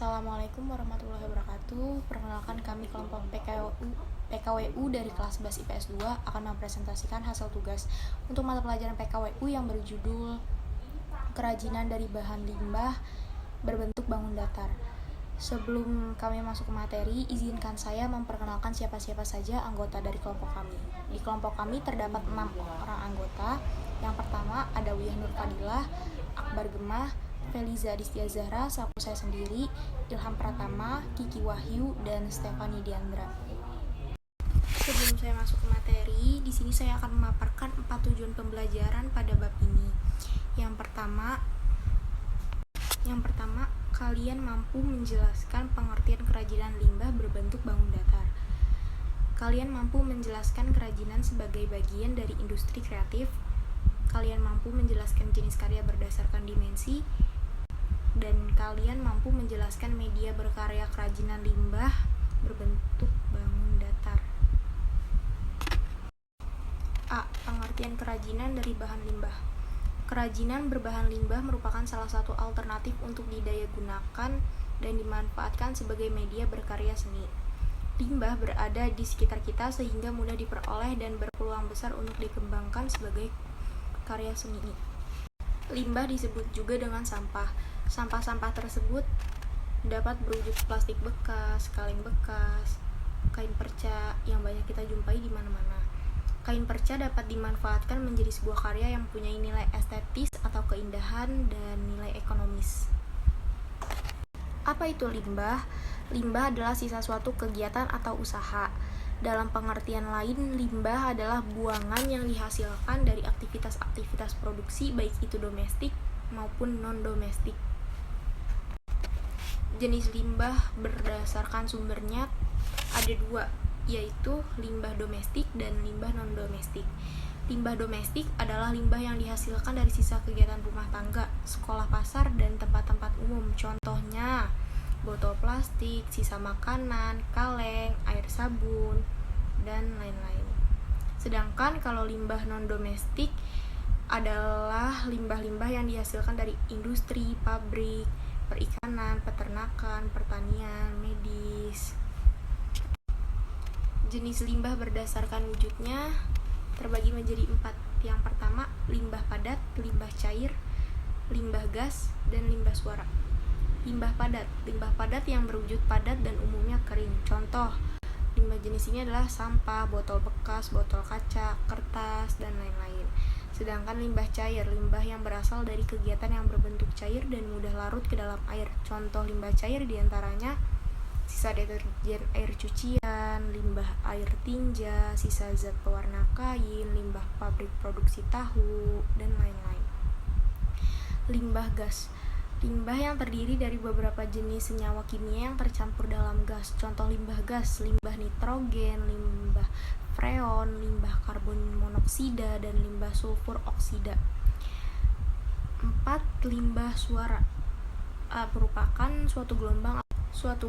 Assalamualaikum warahmatullahi wabarakatuh. Perkenalkan, kami kelompok PKWU dari kelas 11 IPS 2 akan mempresentasikan hasil tugas untuk mata pelajaran PKWU yang berjudul Kerajinan dari Bahan Limbah Berbentuk Bangun Datar. Sebelum kami masuk ke materi, izinkan saya memperkenalkan siapa-siapa saja anggota dari kelompok kami. Di kelompok kami terdapat 6 orang anggota. Yang pertama ada Wiyah Nur Fadilah, Akbar Gemah, Feliza Distia Zahra, selaku saya sendiri, Ilham Pratama, Kiki Wahyu, dan Stefani Diandra. Sebelum saya masuk ke materi, di sini saya akan memaparkan 4 tujuan pembelajaran pada bab ini. Yang pertama, kalian mampu menjelaskan pengertian kerajinan limbah berbentuk bangun datar. Kalian mampu menjelaskan kerajinan sebagai bagian dari industri kreatif. Kalian mampu menjelaskan jenis karya berdasarkan dimensi. Dan kalian mampu menjelaskan media berkarya kerajinan limbah berbentuk bangun datar. A. Pengertian kerajinan dari bahan limbah. Kerajinan berbahan limbah merupakan salah satu alternatif untuk didayagunakan dan dimanfaatkan sebagai media berkarya seni. Limbah berada di sekitar kita sehingga mudah diperoleh dan berpeluang besar untuk dikembangkan sebagai karya seni. Limbah disebut juga dengan sampah. Sampah-sampah tersebut dapat berwujud plastik bekas, kaleng bekas, kain perca yang banyak kita jumpai di mana-mana. Kain perca dapat dimanfaatkan menjadi sebuah karya yang mempunyai nilai estetis atau keindahan dan nilai ekonomis. Apa itu limbah? Limbah adalah sisa suatu kegiatan atau usaha. Dalam pengertian lain, limbah adalah buangan yang dihasilkan dari aktivitas-aktivitas produksi, baik itu domestik maupun non-domestik. Jenis limbah berdasarkan sumbernya ada 2, yaitu limbah domestik dan limbah non-domestik. Limbah domestik adalah limbah yang dihasilkan dari sisa kegiatan rumah tangga, sekolah, pasar, dan tempat-tempat umum. Contohnya, botol plastik, sisa makanan, kaleng, air sabun, dan lain-lain. Sedangkan kalau limbah non-domestik adalah limbah-limbah yang dihasilkan dari industri, pabrik, perikanan, peternakan, pertanian, medis. Jenis limbah berdasarkan wujudnya terbagi menjadi 4. Yang pertama, limbah padat, limbah cair, limbah gas, dan limbah suara. Limbah padat yang berwujud padat dan umumnya kering. Contoh, limbah jenis ini adalah sampah, botol bekas, botol kaca, kertas, dan lain-lain. Sedangkan limbah cair, limbah yang berasal dari kegiatan yang berbentuk cair dan mudah larut ke dalam air. Contoh limbah cair diantaranya sisa deterjen air cucian, limbah air tinja, sisa zat pewarna kain, limbah pabrik produksi tahu, dan lain-lain. Limbah gas, limbah yang terdiri dari beberapa jenis senyawa kimia yang tercampur dalam gas. Contoh limbah gas, limbah nitrogen, limbah freon, limbah karbon monoksida, dan limbah sulfur oksida. 4. Limbah suara merupakan suatu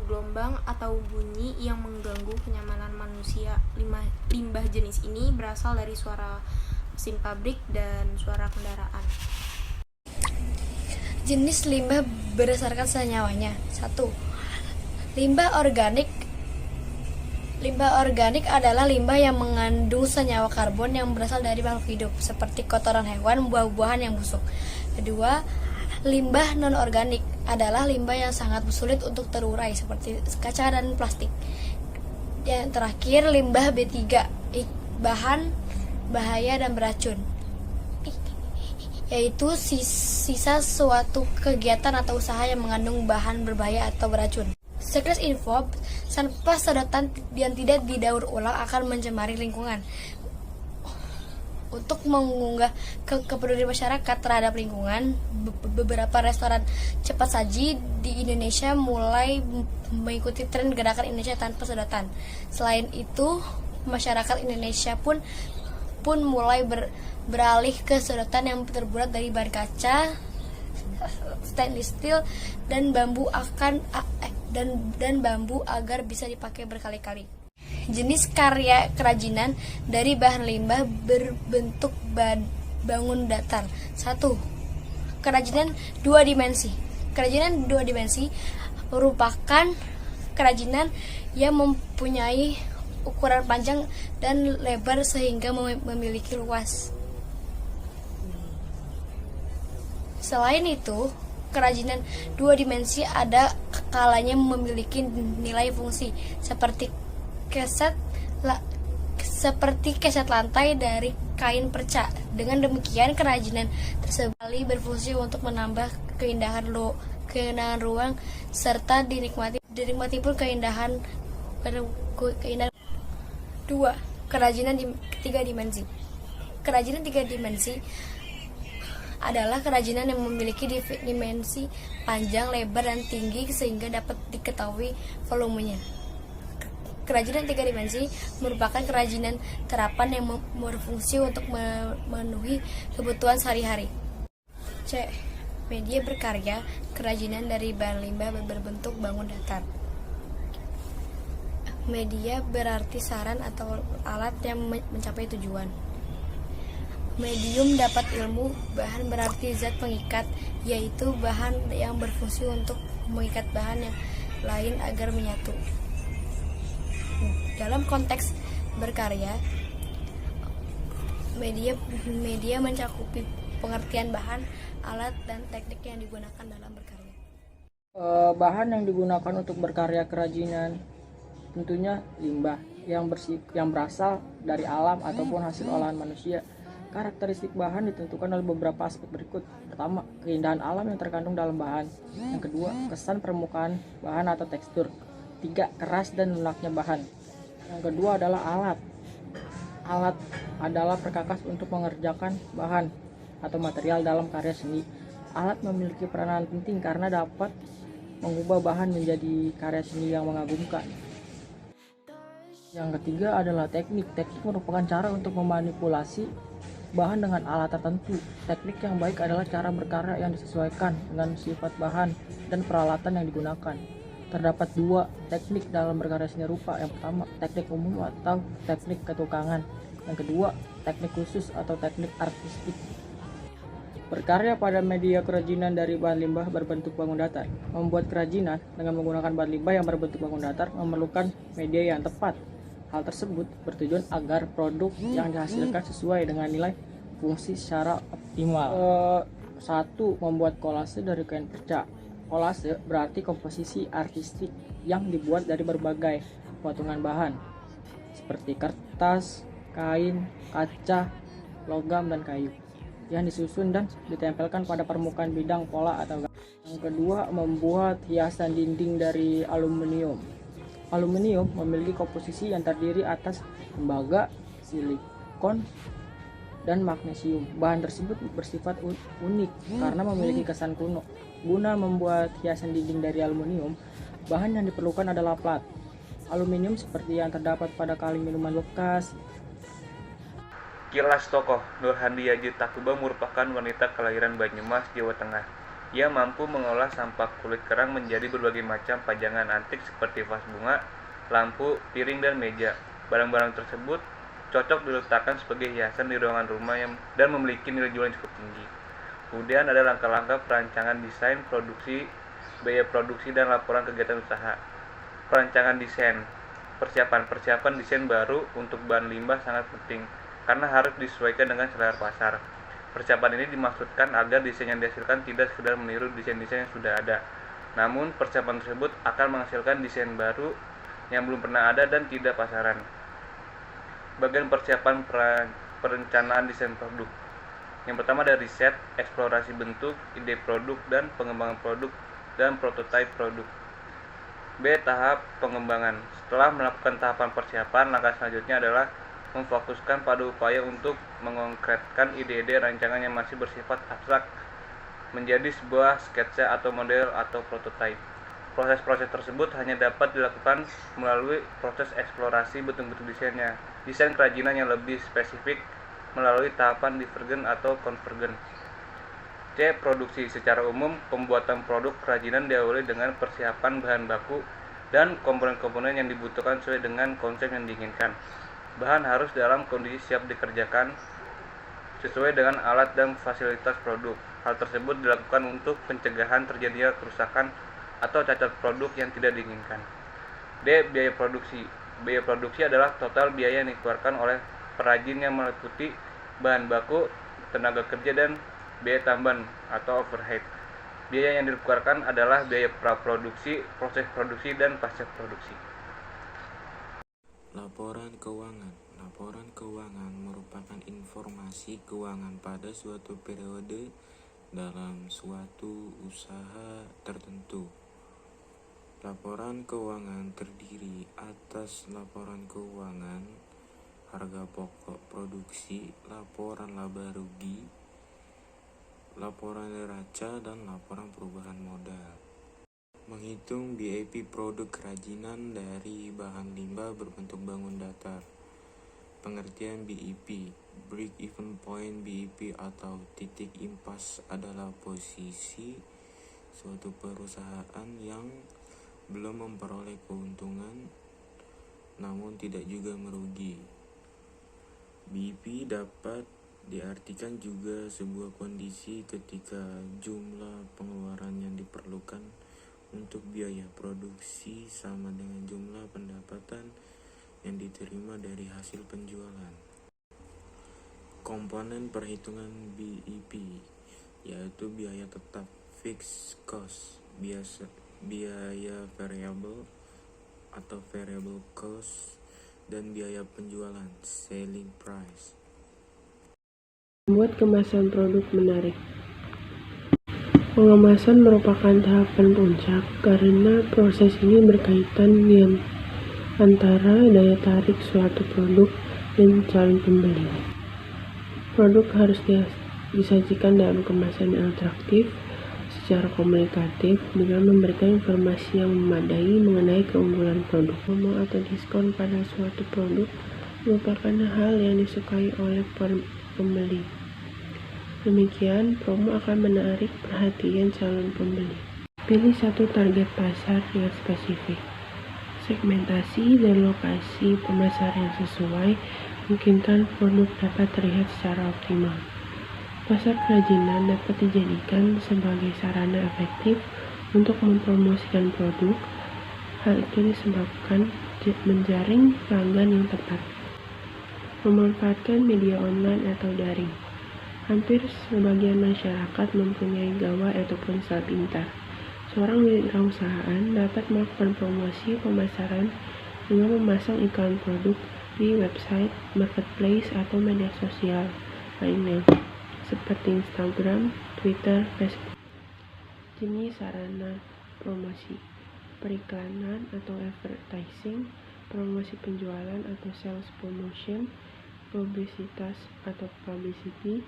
gelombang atau bunyi yang mengganggu kenyamanan manusia. Limbah jenis ini berasal dari suara mesin pabrik dan suara kendaraan. Jenis limbah berdasarkan senyawanya. 1. Limbah organik. Limbah organik adalah limbah yang mengandung senyawa karbon yang berasal dari makhluk hidup, seperti kotoran hewan, buah-buahan yang busuk. 2. Limbah non-organik adalah limbah yang sangat sulit untuk terurai, seperti kaca dan plastik. Yang terakhir, limbah B3, bahan bahaya dan beracun, yaitu sisa suatu kegiatan atau usaha yang mengandung bahan berbahaya atau beracun. Sekilas info, sampah sedotan yang tidak didaur ulang akan mencemari lingkungan. Untuk mengunggah kepedulian masyarakat terhadap lingkungan, beberapa restoran cepat saji di Indonesia mulai mengikuti tren gerakan Indonesia tanpa sedotan. Selain itu, masyarakat Indonesia pun mulai beralih ke sedotan yang terbuat dari bahan kaca, stainless steel, dan bambu agar bisa dipakai berkali-kali. Jenis karya kerajinan dari bahan limbah berbentuk bangun datar. 1. Kerajinan 2 dimensi. Kerajinan 2 dimensi merupakan kerajinan yang mempunyai ukuran panjang dan lebar sehingga memiliki luas. Selain itu, kerajinan dua dimensi ada kalanya memiliki nilai fungsi seperti keset lantai dari kain perca. Dengan demikian, kerajinan tersebut berfungsi untuk menambah keindahan ruang serta dinikmati pun keindahan. 2. Kerajinan tiga dimensi. Kerajinan tiga dimensi adalah kerajinan yang memiliki dimensi panjang, lebar, dan tinggi sehingga dapat diketahui volumenya. Kerajinan tiga dimensi merupakan kerajinan terapan yang berfungsi untuk memenuhi kebutuhan sehari-hari. C. Media berkarya, kerajinan dari bahan limbah berbentuk bangun datar. Media berarti saran atau alat yang mencapai tujuan. Medium dapat ilmu, bahan berarti zat pengikat, yaitu bahan yang berfungsi untuk mengikat bahan yang lain agar menyatu. Dalam konteks berkarya, media mencakupi pengertian bahan, alat, dan teknik yang digunakan dalam berkarya. Bahan yang digunakan untuk berkarya kerajinan tentunya limbah yang berasal dari alam ataupun hasil olahan manusia. Karakteristik bahan ditentukan oleh beberapa aspek berikut. Pertama, keindahan alam yang terkandung dalam bahan. Yang kedua, kesan permukaan bahan atau tekstur. 3. Keras dan lunaknya bahan. Yang kedua adalah alat. Alat adalah perkakas untuk mengerjakan bahan atau material dalam karya seni. Alat memiliki peranan penting karena dapat mengubah bahan menjadi karya seni yang mengagumkan. Yang ketiga adalah teknik. Teknik merupakan cara untuk memanipulasi bahan dengan alat tertentu. Teknik yang baik adalah cara berkarya yang disesuaikan dengan sifat bahan dan peralatan yang digunakan. Terdapat dua teknik dalam berkarya seni rupa. Yang pertama, teknik umum atau teknik ketukangan. Yang kedua, teknik khusus atau teknik artistik. Berkarya pada media kerajinan dari bahan limbah berbentuk bangun datar. Membuat kerajinan dengan menggunakan bahan limbah yang berbentuk bangun datar memerlukan media yang tepat. Hal tersebut bertujuan agar produk yang dihasilkan sesuai dengan nilai fungsi secara optimal. 1. Membuat kolase dari kain perca. Kolase berarti komposisi artistik yang dibuat dari berbagai potongan bahan seperti kertas, kain, kaca, logam, dan kayu yang disusun dan ditempelkan pada permukaan bidang pola atau gambar. Yang kedua, membuat hiasan dinding dari aluminium. Aluminium memiliki komposisi yang terdiri atas tembaga, silikon, dan magnesium. Bahan tersebut bersifat unik karena memiliki kesan kuno. Guna membuat hiasan dinding dari aluminium, bahan yang diperlukan adalah plat aluminium seperti yang terdapat pada kaleng minuman bekas. Kilas tokoh. Nurhandiyaji Takuba merupakan wanita kelahiran Banyumas, Jawa Tengah. Ia mampu mengolah sampah kulit kerang menjadi berbagai macam pajangan antik seperti vas bunga, lampu, piring, dan meja. Barang-barang tersebut cocok diletakkan sebagai hiasan di ruangan rumah dan memiliki nilai jual yang cukup tinggi. Kemudian ada langkah-langkah perancangan desain, produksi, biaya produksi, dan laporan kegiatan usaha. Perancangan desain. Persiapan desain baru untuk bahan limbah sangat penting karena harus disesuaikan dengan selera pasar. Persiapan ini dimaksudkan agar desain yang dihasilkan tidak sekedar meniru desain-desain yang sudah ada, namun persiapan tersebut akan menghasilkan desain baru yang belum pernah ada dan tidak pasaran. Bagian persiapan perencanaan desain produk. Yang pertama ada riset, eksplorasi bentuk, ide produk, dan pengembangan produk dan prototipe produk. B. Tahap pengembangan. Setelah melakukan tahapan persiapan, langkah selanjutnya adalah memfokuskan pada upaya untuk mengkonkretkan ide-ide rancangan yang masih bersifat abstrak menjadi sebuah sketsa atau model atau prototipe. Proses-proses tersebut hanya dapat dilakukan melalui proses eksplorasi bentuk-bentuk desainnya. Desain kerajinan yang lebih spesifik melalui tahapan divergen atau konvergen. C. Produksi. Secara umum, pembuatan produk kerajinan diawali dengan persiapan bahan baku dan komponen-komponen yang dibutuhkan sesuai dengan konsep yang diinginkan. Bahan harus dalam kondisi siap dikerjakan sesuai dengan alat dan fasilitas produk. Hal tersebut dilakukan untuk pencegahan terjadinya kerusakan atau cacat produk yang tidak diinginkan. D. Biaya produksi. Biaya produksi adalah total biaya yang dikeluarkan oleh perajin yang meliputi bahan baku, tenaga kerja, dan biaya tambahan atau overhead. Biaya yang dikeluarkan adalah biaya praproduksi, proses produksi, dan pasca produksi. Laporan keuangan. Laporan keuangan merupakan informasi keuangan pada suatu periode dalam suatu usaha tertentu. Laporan keuangan terdiri atas laporan keuangan, harga pokok produksi, laporan laba rugi, laporan neraca, dan laporan perubahan modal. Menghitung BEP produk kerajinan dari bahan limbah berbentuk bangun datar. Pengertian BEP, break even point. BEP atau titik impas adalah posisi suatu perusahaan yang belum memperoleh keuntungan namun tidak juga merugi. BEP dapat diartikan juga sebuah kondisi ketika jumlah pengeluaran yang diperlukan untuk biaya produksi sama dengan jumlah pendapatan yang diterima dari hasil penjualan. Komponen perhitungan BEP yaitu biaya tetap fixed cost, biaya variable atau variable cost, dan biaya penjualan selling price. Membuat kemasan produk menarik. Pengemasan merupakan tahapan puncak karena proses ini berkaitan dengan antara daya tarik suatu produk dan calon pembeli. Produk harus disajikan dalam kemasan yang atraktif secara komunikatif dengan memberikan informasi yang memadai mengenai keunggulan produk. Promo atau diskon pada suatu produk merupakan hal yang disukai oleh pembeli. Demikian, promo akan menarik perhatian calon pembeli. Pilih satu target pasar yang spesifik. Segmentasi dan lokasi pemasaran yang sesuai memungkinkan produk dapat terlihat secara optimal. Pasar kerajinan dapat dijadikan sebagai sarana efektif untuk mempromosikan produk. Hal itu disebabkan menjaring pelanggan yang tepat. Memanfaatkan media online atau daring. Hampir sebagian masyarakat mempunyai gawai ataupun sel pintar. Seorang wirausahaan dapat melakukan promosi pemasaran dengan memasang iklan produk di website, marketplace, atau media sosial lainnya seperti Instagram, Twitter, Facebook. Jenis sarana promosi: periklanan atau advertising, promosi penjualan atau sales promotion, publisitas atau publicity,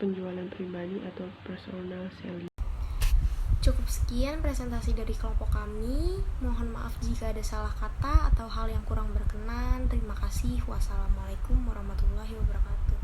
penjualan pribadi atau personal selling. Cukup sekian presentasi dari kelompok kami. Mohon maaf jika ada salah kata atau hal yang kurang berkenan. Terima kasih. Wassalamualaikum warahmatullahi wabarakatuh.